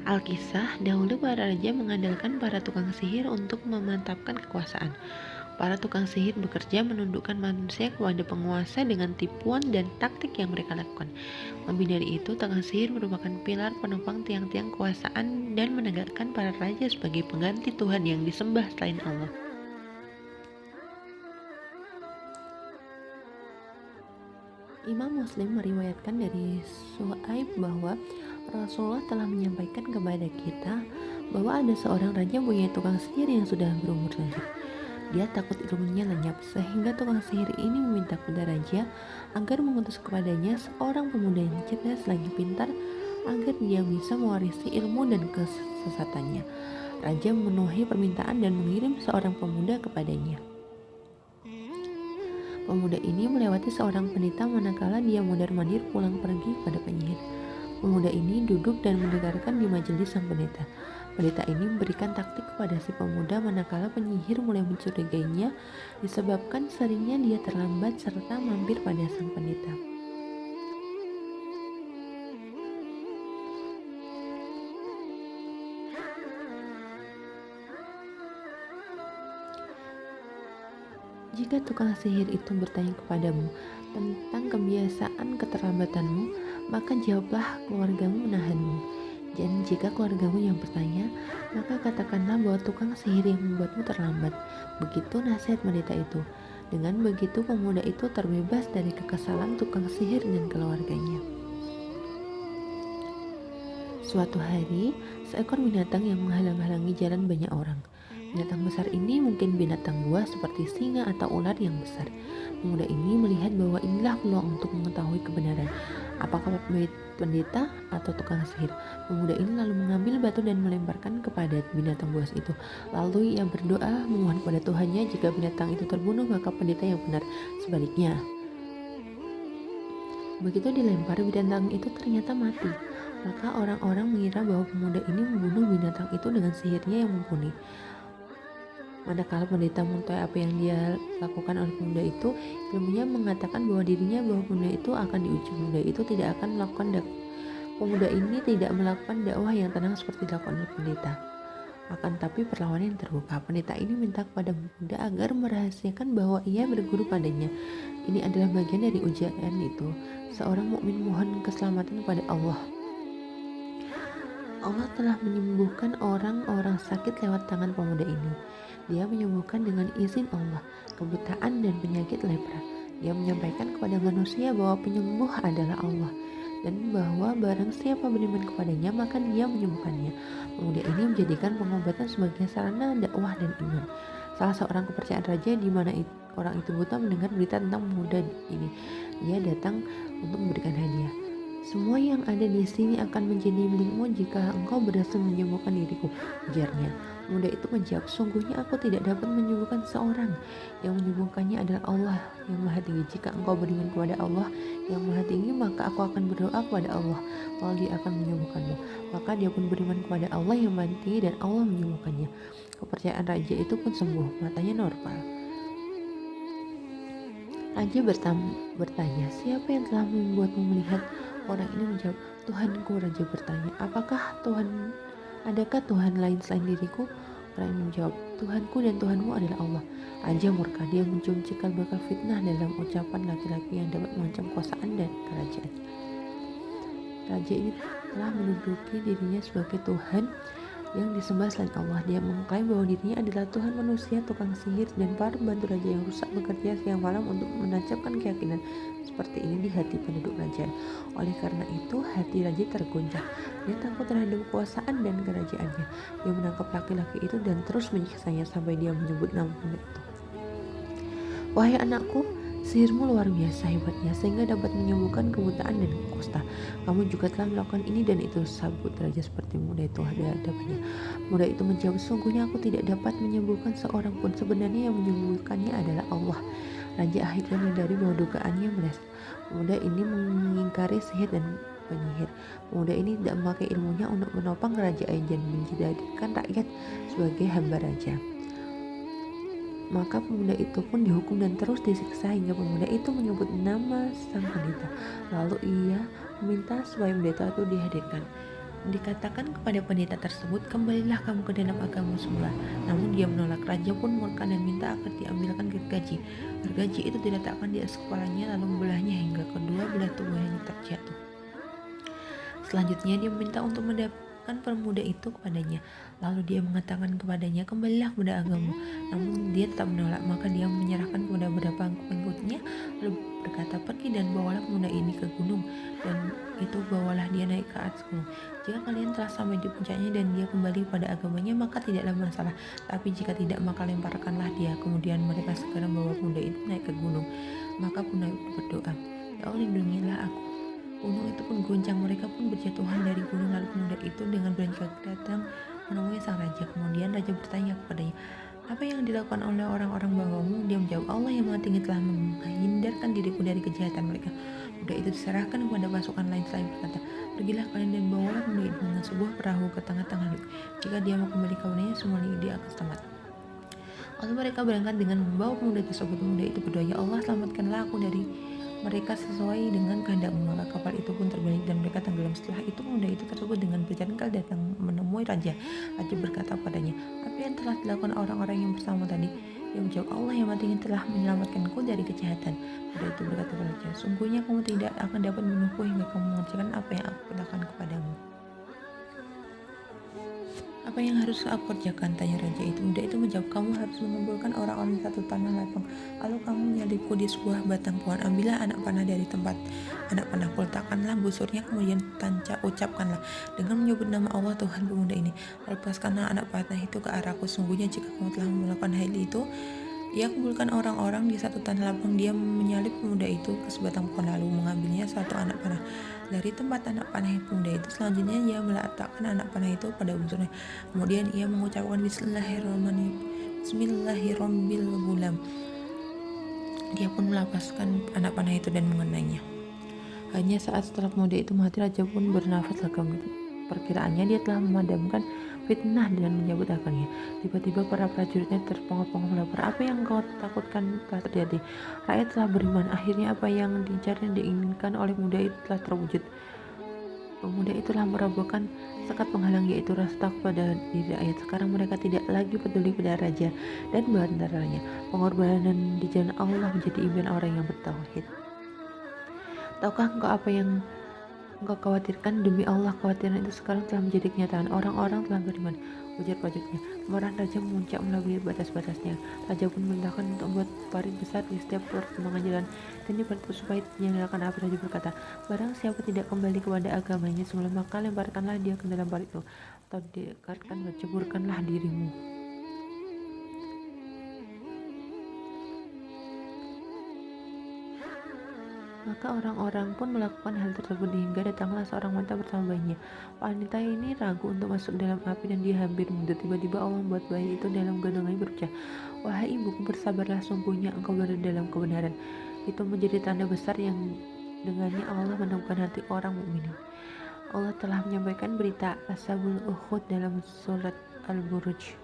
Alkisah, dahulu para raja mengandalkan para tukang sihir untuk memantapkan kekuasaan. Para tukang sihir bekerja menundukkan manusia kepada penguasa dengan tipuan dan taktik yang mereka lakukan. Lebih dari itu, tukang sihir merupakan pilar penopang tiang-tiang kekuasaan dan menegakkan para raja sebagai pengganti Tuhan yang disembah selain Allah. Imam Muslim meriwayatkan dari Suhaib bahwa Rasulullah telah menyampaikan kepada kita bahwa ada seorang raja punya tukang sihir yang sudah berumur lanjut. Dia takut ilmunya lenyap sehingga tukang sihir ini meminta kepada raja agar mengutus kepadanya seorang pemuda yang cerdas lagi pintar agar dia bisa mewarisi ilmu dan kesesatannya. Raja memenuhi permintaan dan mengirim seorang pemuda kepadanya. Pemuda ini melewati seorang pendeta manakala dia mondar-mandir pulang pergi pada penyihir. Pemuda ini duduk dan mendengarkan di majelis sang pendeta. Pendeta ini memberikan taktik kepada si pemuda manakala penyihir mulai mencurigainya disebabkan seringnya dia terlambat serta mampir pada sang pendeta. Jika tukang sihir itu bertanya kepadamu tentang kebiasaan keterlambatanmu, maka jawablah keluargamu menahanmu. Dan jika keluargamu yang bertanya, maka katakanlah bahwa tukang sihir yang membuatmu terlambat. Begitu nasihat pendeta itu. Dengan begitu pemuda itu terbebas dari kekesalan tukang sihir dan keluarganya. Suatu hari, seekor binatang yang menghalang-halangi jalan banyak orang. Binatang besar ini mungkin binatang buas seperti singa atau ular yang besar. Pemuda ini melihat bahwa inilah peluang untuk mengetahui kebenaran apakah pendeta atau tukang sihir. Pemuda ini lalu mengambil batu dan melemparkan kepada binatang buas itu. Lalu ia berdoa memohon kepada Tuhannya jika binatang itu terbunuh maka pendeta yang benar. Sebaliknya, begitu dilempar binatang itu ternyata mati. Maka orang-orang mengira bahwa pemuda ini membunuh binatang itu dengan sihirnya yang mumpuni. Manakala pendeta mengetahui apa yang dia lakukan oleh pemuda itu, ilmunya mengatakan bahwa pemuda itu akan diuji. Pemuda ini tidak melakukan dakwah yang tenang seperti dilakukan oleh pendeta. Akan tapi perlawanan yang terbuka. Pendeta ini minta kepada pemuda agar merahasiakan bahwa ia berguru padanya. Ini adalah bagian dari ujian itu. Seorang mukmin mohon keselamatan kepada Allah. Allah telah menyembuhkan orang-orang sakit lewat tangan pemuda ini. Dia menyembuhkan dengan izin Allah kebutaan dan penyakit lepra. Dia menyampaikan kepada manusia bahwa penyembuh adalah Allah dan bahwa barang siapa beriman kepadanya maka dia menyembuhkannya. Pemuda ini menjadikan pengobatan sebagai sarana dakwah dan iman. Salah seorang kepercayaan raja di mana orang itu buta mendengar berita tentang pemuda ini. Dia datang untuk memberikan hadiah. Semua yang ada di sini akan menjadi milikmu jika engkau berhasil menyembuhkan diriku, ujarnya. Pemuda itu menjawab, sungguhnya aku tidak dapat menyembuhkan seorang. Yang menyembuhkannya adalah Allah yang Maha Tinggi. Jika engkau beriman kepada Allah yang Maha Tinggi, maka aku akan berdoa kepada Allah, lalu dia akan menyembuhkanmu. Maka dia pun beriman kepada Allah yang Maha Tinggi dan Allah menyembuhkannya. Kepercayaan raja itu pun sembuh, matanya normal. Raja bertanya, siapa yang telah membuatmu melihat? Orang ini menjawab, Tuhanku. Raja bertanya, adakah Tuhan lain selain diriku? Orang ini menjawab, Tuhanku dan Tuhanmu adalah Allah. Raja murka, dia mencium cikal bakal fitnah dalam ucapan laki-laki yang dapat mengancam kekuasaan dan kerajaan. Raja ini telah menduduki dirinya sebagai Tuhan yang disembah selain Allah. Dia mengklaim bahwa dirinya adalah Tuhan manusia, tukang sihir, dan para pembantu raja yang rusak bekerja siang malam untuk menancapkan keyakinan seperti ini di hati penduduk kerajaan. Oleh karena itu, hati raja tergoncang. Dia takut terhadap kekuasaan dan kerajaannya. Dia menangkap laki-laki itu dan terus menyiksanya sampai dia menyebut nama itu. Wahai anakku, sihirmu luar biasa hebatnya sehingga dapat menyembuhkan kebutaan dan kusta. Kamu juga telah melakukan ini dan itu, sabut raja seperti muda itu ada hadapannya. Muda itu menjawab, sungguhnya aku tidak dapat menyembuhkan seorang pun. Sebenarnya yang menyembuhkannya adalah Allah. Raja akhirnya menyadari bahwa dugaannya meleset. Pemuda ini mengingkari sihir dan penyihir. Pemuda ini tidak memakai ilmunya untuk menopang kerajaan dan menjadikan rakyat sebagai hamba raja. Maka pemuda itu pun dihukum dan terus disiksa hingga pemuda itu menyebut nama sang pendeta. Lalu ia meminta supaya pendeta itu dihadirkan. Dikatakan kepada pendeta tersebut, kembalilah kamu ke dalam agama semula. Namun dia menolak. Raja pun murka dan minta agar diambilkan gergaji. Gergaji itu diletakkan di atas kepalanya lalu membelahnya hingga kedua belah tubuhnya terjatuh. Selanjutnya dia meminta untuk mendapatkan pemuda itu kepadanya. Lalu dia mengatakan kepadanya, kembalilah kepada agamamu. Namun dia tetap menolak. Maka dia menyerahkan kepada beberapa pengikutnya lalu berkata, pergi dan bawalah pemuda ini ke gunung, dan itu bawalah dia naik ke atas gunung. Jika kalian telah sampai di puncaknya dan dia kembali pada agamanya, maka tidaklah masalah. Tapi jika tidak, maka lemparkanlah dia. Kemudian mereka segera membawa pemuda itu naik ke gunung. Maka pemuda itu berdoa, ya Allah, lindungilah aku. Gunung itu pun goncang, mereka pun berjatuhan dari gunung. Lalu pemuda itu dengan berani datang menemui sang raja. Kemudian raja bertanya kepadanya, apa yang dilakukan oleh orang-orang bawahmu? Dia menjawab, Allah yang Maha Tinggi telah menghindarkan diriku dari kejahatan mereka. Pemuda itu diserahkan kepada pasukan lain selain berkata, pergilah kalian dan bawalah pemuda itu dengan sebuah perahu ke tengah-tengah laut. Jika dia mau kembali kepadanya, semuanya dia akan selamat. Lalu mereka berangkat dengan membawa pemuda tersebut. Pemuda itu berdoa, ya Allah, selamatkanlah aku dari mereka sesuai dengan kehendak-Mu. Maka kapal itu pun terbalik dan mereka tenggelam. Setelah itu pemuda itu tersebut dengan berjengkel datang menemui raja. Raja berkata padanya, apa yang telah dilakukan orang-orang yang bersama tadi? Dia menjawab, Allah yang Maha Tinggi telah menyelamatkanku dari kejahatan. Pemuda itu berkata kepada raja, sungguhnya kamu tidak akan dapat membunuhku hingga kamu mengerjakan apa yang aku katakan kepadamu. Apa yang harus aku kerjakan? Tanya raja itu. Pemuda itu menjawab, kamu harus mengumpulkan orang-orang di satu tanah lapang. Lalu kamu menyalipku di sebuah batang pohon. Ambillah anak panah dari tempat anak panahku, letakkanlah busurnya, kemudian ucapkanlah dengan menyebut nama Allah Tuhan pemuda ini. Lalu lepaskanlah anak panah itu ke arahku. Sungguhnya jika kamu telah melakukan hal itu, ia kumpulkan orang-orang di satu tanah lapang. Dia menyalip pemuda itu ke sebatang pohon lalu mengambilnya satu anak panah dari tempat anak panah pemuda itu. Selanjutnya ia meletakkan anak panah itu pada busurnya. Kemudian ia mengucapkan Bismillahirrahmanirrahim. Dia pun melepaskan anak panah itu dan mengenainya. Hanya saat setelah pemuda itu mati, raja pun bernafas lega. Perkiraannya dia telah memadamkan fitnah dan menyambut akhirnya. Tiba-tiba para prajuritnya terpongol-pongol melapor, apa yang kau takutkan telah terjadi. Rakyat telah beriman. Akhirnya apa yang dicari dan diinginkan oleh pemuda itu telah terwujud. Pemuda itu telah merobohkan sekat penghalang, yaitu rasa takut pada diri rakyat. Sekarang mereka tidak lagi peduli pada raja dan bandaranya. Pengorbanan di jalan Allah menjadi impian orang yang bertauhid. Tahukah engkau apa yang engkau khawatirkan? Demi Allah, kekhawatiran itu sekarang telah menjadi kenyataan. Orang-orang telah beriman, ujar prajuritnya. Kemarahan raja memuncak melebihi batas-batasnya. Raja pun memerintahkan untuk membuat parit besar di setiap persimpangan jalan dan di parit supaya menyalakan api. Raja berkata, barang siapa tidak kembali kepada agamanya semula, maka lemparkanlah dia ke dalam parit itu, atau dekarkan dan ceburkanlah dirimu. Maka orang-orang pun melakukan hal tersebut hingga datanglah seorang wanita bersama bayinya. Wanita ini ragu untuk masuk dalam api dan dia hampir mundur. Tiba-tiba Allah membuat bayi itu dalam gendongannya berucap, wahai ibuku, bersabarlah, sungguhnya engkau berada dalam kebenaran. Itu menjadi tanda besar yang dengannya Allah menemukan hati orang mukmin. Allah telah menyampaikan berita Ashabul Ukhud dalam surat Al-Buruj.